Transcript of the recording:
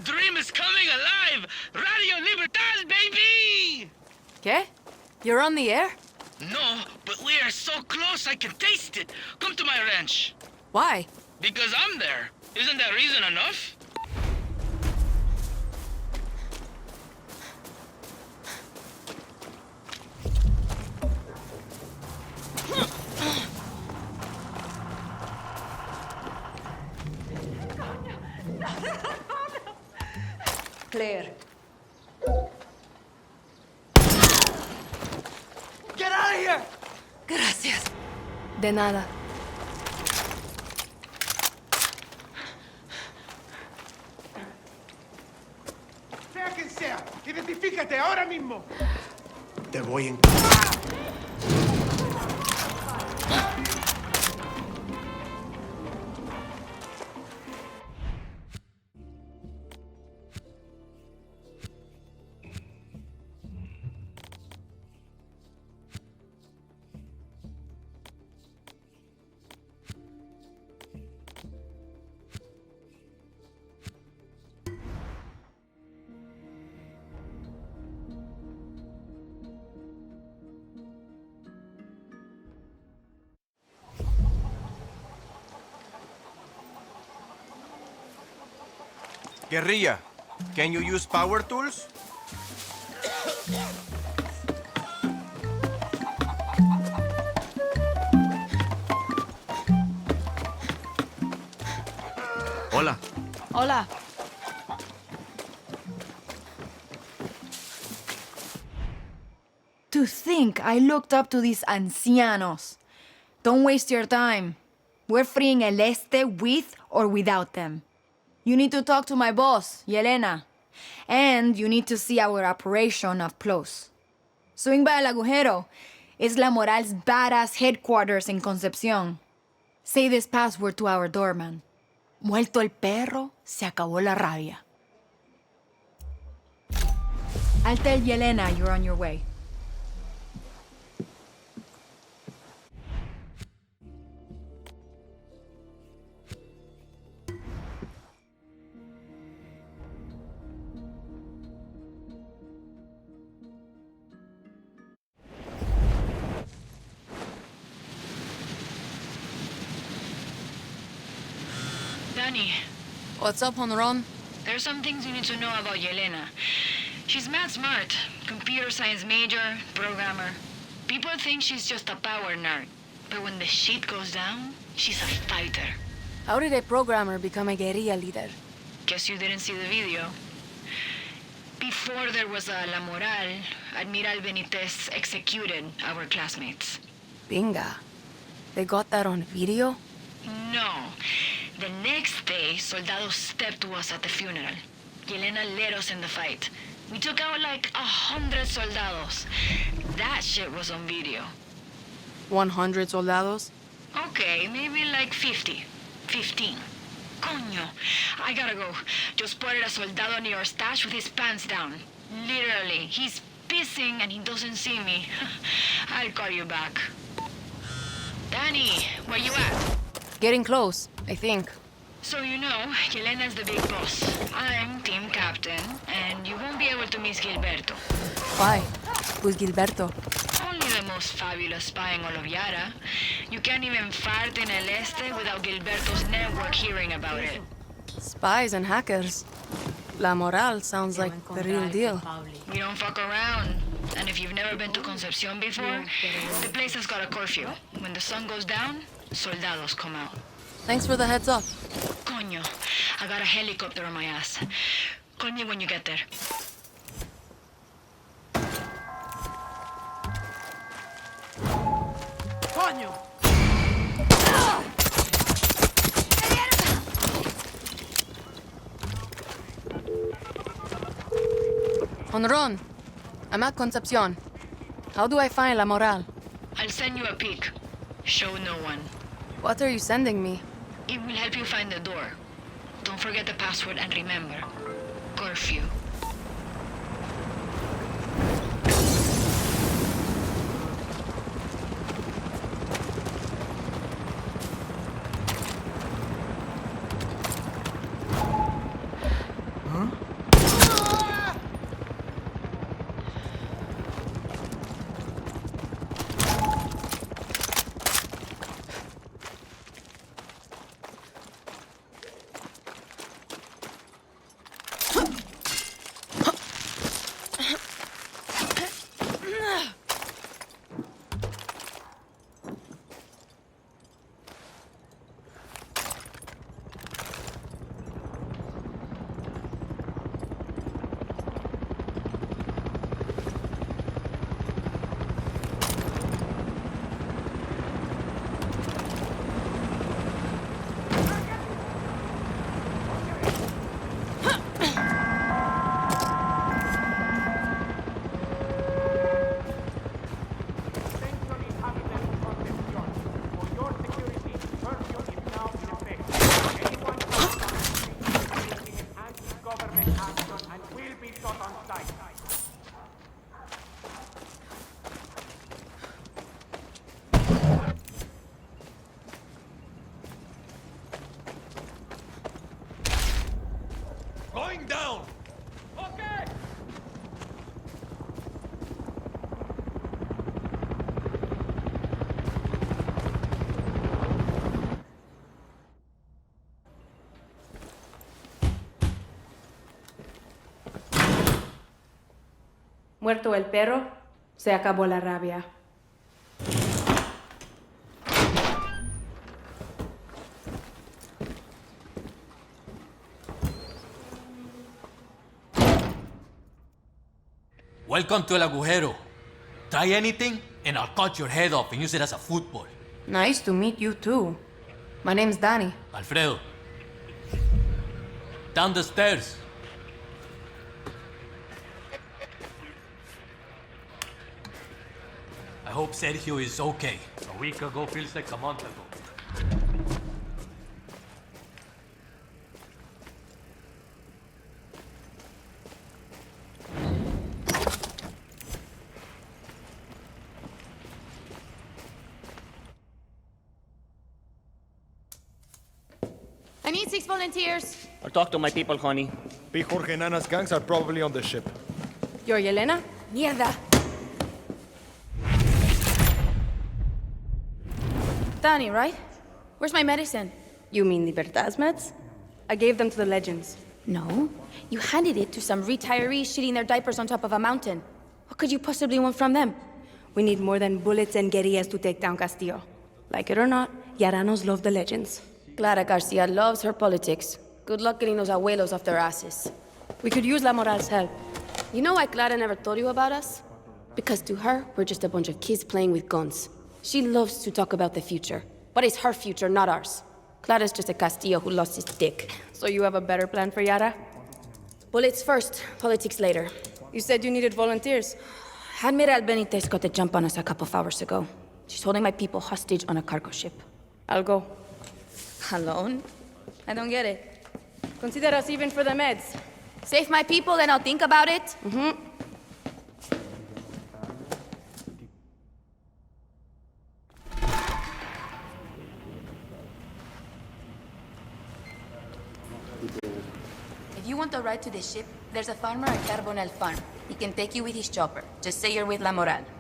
dream is coming alive! Radio Libertad, baby! ¿Qué? You're on the air? No, but we are so close I can taste it. Come to my ranch. Why? Because I'm there. Isn't that reason enough? Claire. Get out of here! Gracias. De nada. Sea quien sea, identifícate ahora mismo. Te voy en... Guerrilla, can you use power tools? Hola. Hola. To think I looked up to these ancianos. Don't waste your time. We're freeing El Este with or without them. You need to talk to my boss, Yelena. And you need to see our operation up close. Swing by El Agujero. It's La Moral's badass headquarters in Concepcion. Say this password to our doorman. Muerto el perro, se acabó la rabia. I'll tell Yelena you're on your way. Danny, What's up, Jonron? there's some things you need to know about Yelena. She's mad smart. Computer science major, programmer. People think she's just a power nerd. But when the shit goes down, she's a fighter. How did a programmer become a guerrilla leader? Guess you didn't see the video. Before there was a La Moral, Admiral Benitez executed our classmates. Binga. They got that on video? No. The next day, soldados stepped to us at the funeral. Yelena led us in the fight. We took out like 100 soldados. That shit was on video. 100 soldados? Okay, maybe like 50. 15. Coño, I gotta go. Just spotted a soldado near our stash with his pants down. Literally, he's pissing and he doesn't see me. I'll call you back. Danny, where you at? Getting close, I think. So you know, Yelena's the big boss. I'm team captain, and you won't be able to miss Gilberto. Why? Who's Gilberto? Only the most fabulous spy in all of Yara. You can't even fart in El Este without Gilberto's network hearing about it. Spies and hackers. La Moral sounds like the real deal. We don't fuck around. And if you've never been to Concepcion before, the place has got a curfew. When the sun goes down, soldados come out. Thanks for the heads up. Coño, I got a helicopter on my ass. Call me when you get there. ¡Coño! Jonron, I'm at Concepcion. How do I find La Moral? I'll send you a pic. Show no one. What are you sending me? It will help you find the door. Don't forget the password and remember, curfew. Attention inhabitants of Concepcion. For your security, curfew is now in effect. Anyone caught on the street is committing an anti-government action and will be shot on sight. Going down! Okay! Muerto el perro, se acabó la rabia. Welcome to El Agujero. Try anything, and I'll cut your head off and use it as a football. Nice to meet you too. My name's Danny. Alfredo. Down the stairs. I hope Sergio is okay. A week ago feels like a month ago. I need 6 volunteers. I'll talk to my people, honey. Big Jorge and Ana's gangs are probably on the ship. You're Yelena? Mierda. Danny, right? Where's my medicine? You mean Libertad's meds? I gave them to the legends. No. You handed it to some retirees shitting their diapers on top of a mountain. What could you possibly want from them? We need more than bullets and guerrillas to take down Castillo. Like it or not, Yaranos love the legends. Clara Garcia loves her politics. Good luck getting those abuelos off their asses. We could use La Moral's help. You know why Clara never told you about us? Because to her, we're just a bunch of kids playing with guns. She loves to talk about the future. But it's her future, not ours. Clara's just a Castillo who lost his dick. So you have a better plan for Yara? Bullets first, politics later. You said you needed volunteers. Admiral Benitez got the jump on us a couple of hours ago. She's holding my people hostage on a cargo ship. I'll go. Alone? I don't get it. Consider us even for the meds. Save my people, then I'll think about it. If you want a ride to the ship, there's a farmer at Carbonell Farm. He can take you with his chopper. Just say you're with La Moral.